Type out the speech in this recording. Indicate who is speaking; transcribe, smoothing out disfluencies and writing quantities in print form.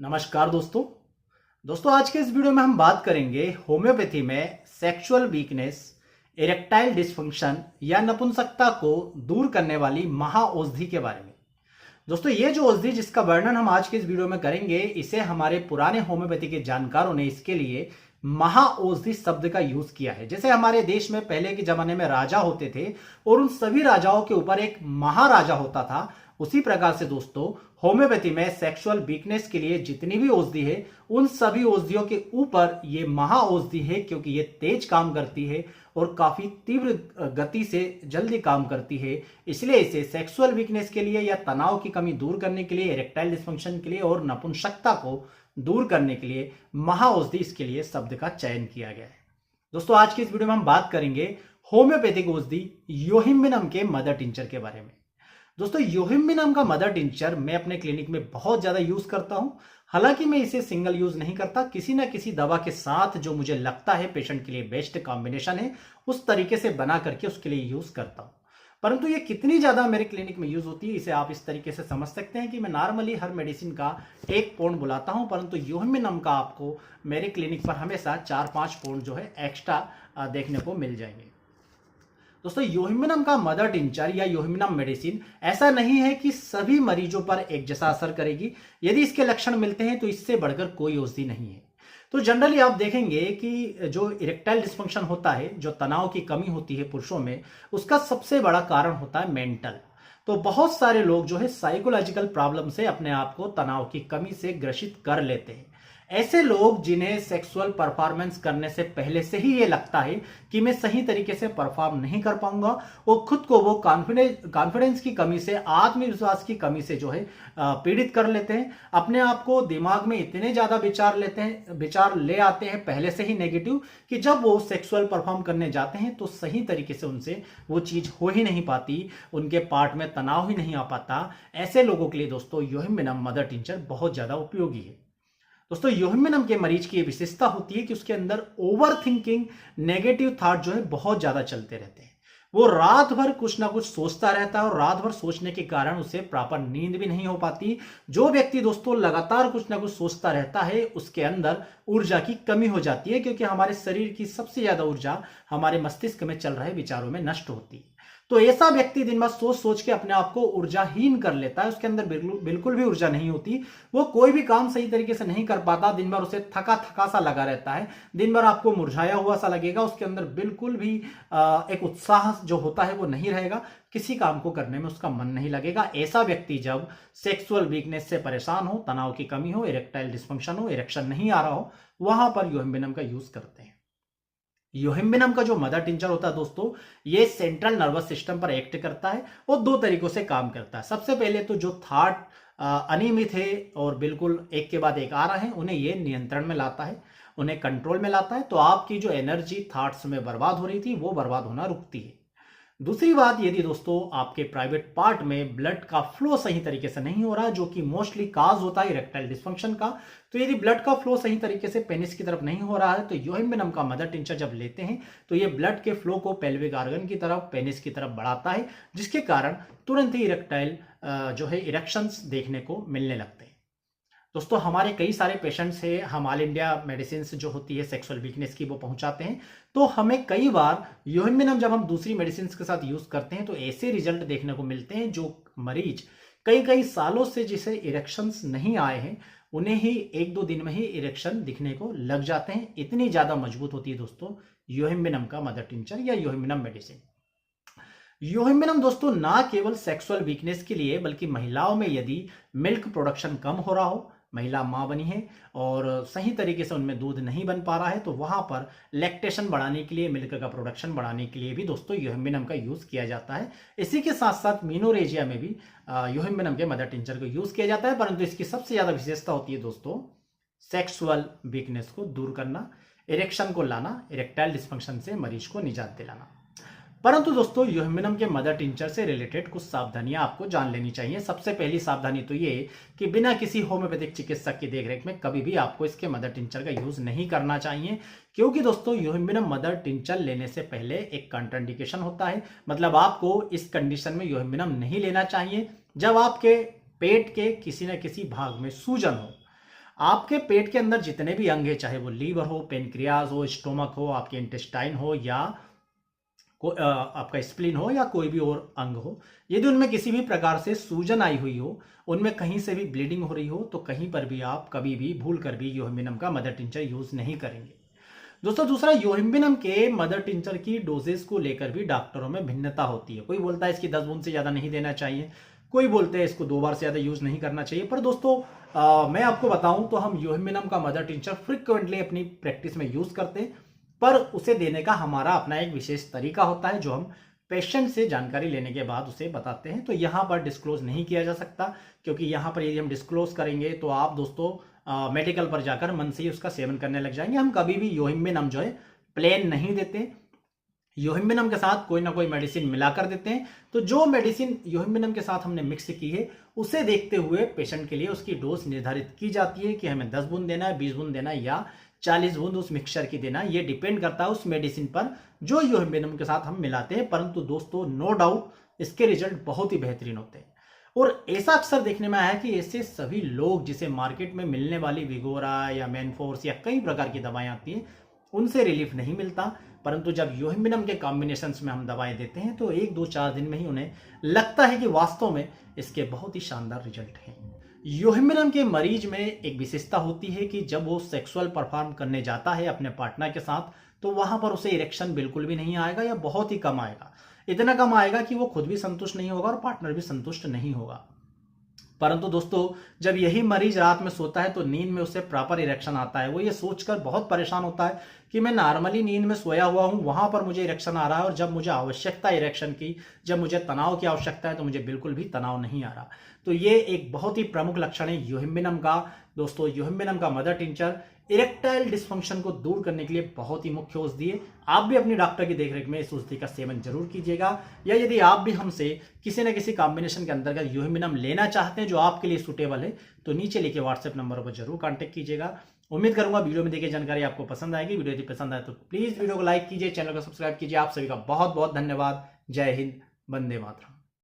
Speaker 1: नमस्कार दोस्तों। आज के इस वीडियो में हम बात करेंगे होम्योपैथी में सेक्सुअल वीकनेस, इरेक्टाइल डिस्फंक्शन या नपुंसकता को दूर करने वाली महाऔषधि के बारे में। दोस्तों, ये जो औषधि जिसका वर्णन हम आज के इस वीडियो में करेंगे, इसे हमारे पुराने होम्योपैथी के जानकारों ने इसके लिए महाऔषधि शब्द का यूज किया है। जैसे हमारे देश में पहले के जमाने में राजा होते थे और उन सभी राजाओं के ऊपर एक महाराजा होता था, उसी प्रकार से दोस्तों होम्योपैथी में सेक्सुअल वीकनेस के लिए जितनी भी औषधि है, उन सभी औषधियों के ऊपर ये महाऔषधि है, क्योंकि ये तेज काम करती है और काफी तीव्र गति से जल्दी काम करती है। इसलिए इसे सेक्सुअल वीकनेस के लिए या तनाव की कमी दूर करने के लिए, इरेक्टाइल डिस्फंक्शन के लिए और नपुंसकता को दूर करने के लिए महाऔषधि इसके लिए शब्द का चयन किया गया है। दोस्तों, आज की इस वीडियो में हम बात करेंगे होम्योपैथिक औषधि योहिम्बिनम के मदर टिंचर के बारे में। दोस्तों, योहिम्बिनम का मदर टिंचर मैं अपने क्लिनिक में बहुत ज्यादा यूज करता हूं। हालांकि मैं इसे सिंगल यूज नहीं करता, किसी ना किसी दवा के साथ जो मुझे लगता है पेशेंट के लिए बेस्ट कॉम्बिनेशन है, उस तरीके से बना करके उसके लिए यूज करता हूं। परंतु ये कितनी ज्यादा मेरे क्लिनिक में यूज होती है, इसे आप इस तरीके से समझ सकते हैं कि मैं नॉर्मली हर मेडिसिन का 1 पौंड बुलाता हूं, परंतु योहिम्बिनम का आपको मेरे क्लिनिक पर हमेशा 4-5 पौंड जो है एक्स्ट्रा देखने को मिल जाएंगे। दोस्तों, योहिम्बिनम का मदर टिंचर या योहिम्बिनम मेडिसिन ऐसा नहीं है कि सभी मरीजों पर एक जैसा असर करेगी। यदि इसके लक्षण मिलते हैं तो इससे बढ़कर कोई औषधि नहीं है। तो जनरली आप देखेंगे कि जो इरेक्टाइल डिस्फंक्शन होता है, जो तनाव की कमी होती है पुरुषों में, उसका सबसे बड़ा कारण होता है मेंटल। तो बहुत सारे लोग जो है साइकोलॉजिकल प्रॉब्लम से अपने आप को तनाव की कमी से ग्रसित कर लेते हैं। ऐसे लोग जिन्हें सेक्सुअल परफॉर्मेंस करने से पहले से ही ये लगता है कि मैं सही तरीके से परफॉर्म नहीं कर पाऊंगा, वो खुद को वो कॉन्फिडेंस की कमी से, आत्मविश्वास की कमी से जो है पीड़ित कर लेते हैं। अपने आप को दिमाग में इतने ज्यादा विचार ले आते हैं पहले से ही नेगेटिव, कि जब वो सेक्सुअल परफॉर्म करने जाते हैं तो सही तरीके से उनसे वो चीज हो ही नहीं पाती, उनके पार्ट में तनाव ही नहीं आ पाता। ऐसे लोगों के लिए दोस्तों योहिम्बिनम मदर टिंचर बहुत ज्यादा उपयोगी है। दोस्तों, योहिम्बिनम के मरीज की विशेषता होती है कि उसके अंदर ओवर थिंकिंग, नेगेटिव थॉट जो है बहुत ज्यादा चलते रहते हैं। वो रात भर कुछ ना कुछ सोचता रहता है और रात भर सोचने के कारण उसे प्रॉपर नींद भी नहीं हो पाती। जो व्यक्ति दोस्तों लगातार कुछ ना कुछ सोचता रहता है, उसके अंदर ऊर्जा की कमी हो जाती है, क्योंकि हमारे शरीर की सबसे ज्यादा ऊर्जा हमारे मस्तिष्क में चल रहे विचारों में नष्ट होती है। तो ऐसा व्यक्ति दिन भर सोच सोच के अपने आप को ऊर्जाहीन कर लेता है, उसके अंदर बिल्कुल भी ऊर्जा नहीं होती, वो कोई भी काम सही तरीके से नहीं कर पाता, दिन भर उसे थका थका सा लगा रहता है, दिन भर आपको मुरझाया हुआ सा लगेगा, उसके अंदर बिल्कुल भी एक उत्साह जो होता है वो नहीं रहेगा, किसी काम को करने में उसका मन नहीं लगेगा। ऐसा व्यक्ति जब सेक्सुअल वीकनेस से परेशान हो, तनाव की कमी हो, इरेक्टाइल डिस्फंक्शन हो, इरेक्शन नहीं आ रहा हो, वहां पर योहिम्बिनम का यूज करते हैं। योहिम्बिनम का जो मदर टिंचर होता है दोस्तों, ये सेंट्रल नर्वस सिस्टम पर एक्ट करता है और 2 तरीकों से काम करता है। सबसे पहले तो जो थॉट अनियमित है और बिल्कुल एक के बाद एक आ रहे हैं, उन्हें ये नियंत्रण में लाता है, उन्हें कंट्रोल में लाता है। तो आपकी जो एनर्जी थॉट्स में बर्बाद हो रही थी, वो बर्बाद होना रुकती है। दूसरी बात, यदि दोस्तों आपके प्राइवेट पार्ट में ब्लड का फ्लो सही तरीके से नहीं हो रहा, जो कि मोस्टली काज होता है इरेक्टाइल डिस्फंक्शन का, तो यदि ब्लड का फ्लो सही तरीके से पेनिस की तरफ नहीं हो रहा है, तो योहिम्बिनम का मदर टिंचर जब लेते हैं तो ये ब्लड के फ्लो को पेल्विक ऑर्गन की तरफ, पेनिस की तरफ बढ़ाता है, जिसके कारण तुरंत ही इरेक्टाइल जो है इरेक्शंस देखने को मिलने लगते हैं। दोस्तों, हमारे कई सारे पेशेंट्स हैं, हम ऑल इंडिया मेडिसिन जो होती है सेक्सुअल वीकनेस की वो पहुंचाते हैं। तो हमें कई बार योहिम्बिनम जब हम दूसरी मेडिसिन के साथ यूज करते हैं तो ऐसे रिजल्ट देखने को मिलते हैं, जो मरीज कई कई सालों से जिसे इरेक्शंस नहीं आए हैं, उन्हें ही 1-2 दिन में ही इरेक्शन दिखने को लग जाते हैं। इतनी ज्यादा मजबूत होती है दोस्तों योहिम्बिनम का मदर टिंचर या योहिम्बिनम मेडिसिन। योहिम्बिनम दोस्तों ना केवल सेक्सुअल वीकनेस के लिए, बल्कि महिलाओं में यदि मिल्क प्रोडक्शन कम हो रहा हो, महिला मां बनी है और सही तरीके से उनमें दूध नहीं बन पा रहा है, तो वहां पर लैक्टेशन बढ़ाने के लिए, मिल्क का प्रोडक्शन बढ़ाने के लिए भी दोस्तों योहिम्बिनम का यूज किया जाता है। इसी के साथ साथ मीनोरेजिया में भी योहिम्बिनम के मदर टिंचर को यूज किया जाता है। परंतु इसकी सबसे ज्यादा विशेषता होती है दोस्तों सेक्सुअल वीकनेस को दूर करना, इरेक्शन को लाना, इरेक्टाइल डिस्फंक्शन से मरीज को निजात दिलाना। परंतु दोस्तों योहिम्बिनम के मदर टिंचर से रिलेटेड कुछ सावधानियां आपको जान लेनी चाहिए। सबसे पहली सावधानी तो ये कि बिना किसी होम्योपैथिक चिकित्सक की देखरेख में कभी भी आपको इसके मदर टिंचर का यूज नहीं करना चाहिए, क्योंकि दोस्तों योहिम्बिनम मदर टिंचर लेने से पहले एक कंट्राइंडिकेशन होता है। मतलब आपको इस कंडीशन में योहिम्बिनम नहीं लेना चाहिए जब आपके पेट के किसी न किसी भाग में सूजन हो, आपके पेट के अंदर जितने भी अंग है, चाहे वो लीवर हो, पेनक्रियाज हो, स्टोमक हो, आपके इंटेस्टाइन हो या आपका स्प्लीन हो या कोई भी और अंग हो, यदि उनमें किसी भी प्रकार से सूजन आई हुई हो, उनमें कहीं से भी ब्लीडिंग हो रही हो, तो कहीं पर भी आप कभी भी भूल कर भी योहिम्बिनम का मदर टिंचर यूज नहीं करेंगे। दोस्तों दूसरा, योहिम्बिनम के मदर टिंचर की डोजेस को लेकर भी डॉक्टरों में भिन्नता होती है। कोई बोलता है इसकी 10 बूंद से ज्यादा नहीं देना चाहिए, कोई बोलते हैं इसको 2 बार से ज्यादा यूज नहीं करना चाहिए। पर दोस्तों मैं आपको बताऊं तो हम योहिम्बिनम का मदर टिंचर फ्रिक्वेंटली अपनी प्रैक्टिस में यूज करते हैं, पर उसे देने का हमारा अपना एक विशेष तरीका होता है जो हम पेशेंट से जानकारी लेने के बाद उसे बताते हैं। तो यहां पर डिस्क्लोज नहीं किया जा सकता, क्योंकि यहां पर यदि हम डिस्क्लोज करेंगे तो आप दोस्तों मेडिकल पर जाकर मन से ही उसका सेवन करने लग जाएंगे। हम कभी भी योहिम्बिनम जो है प्लेन नहीं देते, योहिम्बिनम के साथ कोई ना कोई मेडिसिन मिलाकर देते हैं। तो जो मेडिसिन योहिम्बिनम के साथ हमने मिक्स की है उसे देखते हुए पेशेंट के लिए उसकी डोज निर्धारित की जाती है कि हमें 10 बूंद देना है, 20 बूंद देना है या 40 बूंद उस मिक्सचर की देना है। ये डिपेंड करता है उस मेडिसिन पर जो योहिम्बिनम के साथ हम मिलाते हैं। परंतु दोस्तों नो डाउट इसके रिजल्ट बहुत ही बेहतरीन होते हैं। और ऐसा अक्सर देखने में आया है कि ऐसे सभी लोग जिसे मार्केट में मिलने वाली विगोरा या मैनफोर्स या कई प्रकार की दवाएं आती हैं उनसे रिलीफ नहीं मिलता, परंतु जब योहिम्बिनम के कॉम्बिनेशंस में हम दवाएं देते हैं तो 1-2-4 दिन में ही उन्हें लगता है कि वास्तव में इसके बहुत ही शानदार रिजल्ट हैं। योहिम्बिनम के मरीज में एक विशेषता होती है कि जब वो सेक्सुअल परफॉर्म करने जाता है अपने पार्टनर के साथ तो वहां पर उसे इरेक्शन बिल्कुल भी नहीं आएगा या बहुत ही कम आएगा। इतना कम आएगा कि वो खुद भी संतुष्ट नहीं होगा और पार्टनर भी संतुष्ट नहीं होगा। परंतु दोस्तों जब यही मरीज रात में सोता है तो नींद में उसे प्रॉपर इरेक्शन आता है। वो ये सोचकर बहुत परेशान होता है कि मैं नॉर्मली नींद में सोया हुआ हूं, वहां पर मुझे इरेक्शन आ रहा है और जब मुझे आवश्यकता इरेक्शन की, जब मुझे तनाव की आवश्यकता है तो मुझे बिल्कुल भी तनाव नहीं आ रहा। तो ये एक बहुत ही प्रमुख लक्षण है योहिम्बिनम का। दोस्तों योहिम्बिनम का मदर टिंचर इरेक्टाइल डिस्फंक्शन को दूर करने के लिए बहुत ही मुख्य औषधि है। आप भी अपनी डॉक्टर की देखरेख में इस औषधि का सेवन जरूर कीजिएगा, या यदि आप भी हमसे किसी न किसी कॉम्बिनेशन के अंतर्गत योहिम्बिनम लेना चाहते हैं जो आपके लिए सूटेबल है तो नीचे लिखे व्हाट्सएप नंबर पर जरूर कांटेक्ट कीजिएगा। उम्मीद करूंगा वीडियो में देखी जानकारी आपको पसंद आएगी। वीडियो यदि पसंद आए तो प्लीज वीडियो को लाइक कीजिए, चैनल को सब्सक्राइब कीजिए। आप सभी का बहुत बहुत धन्यवाद। जय हिंद, वंदे मातरम।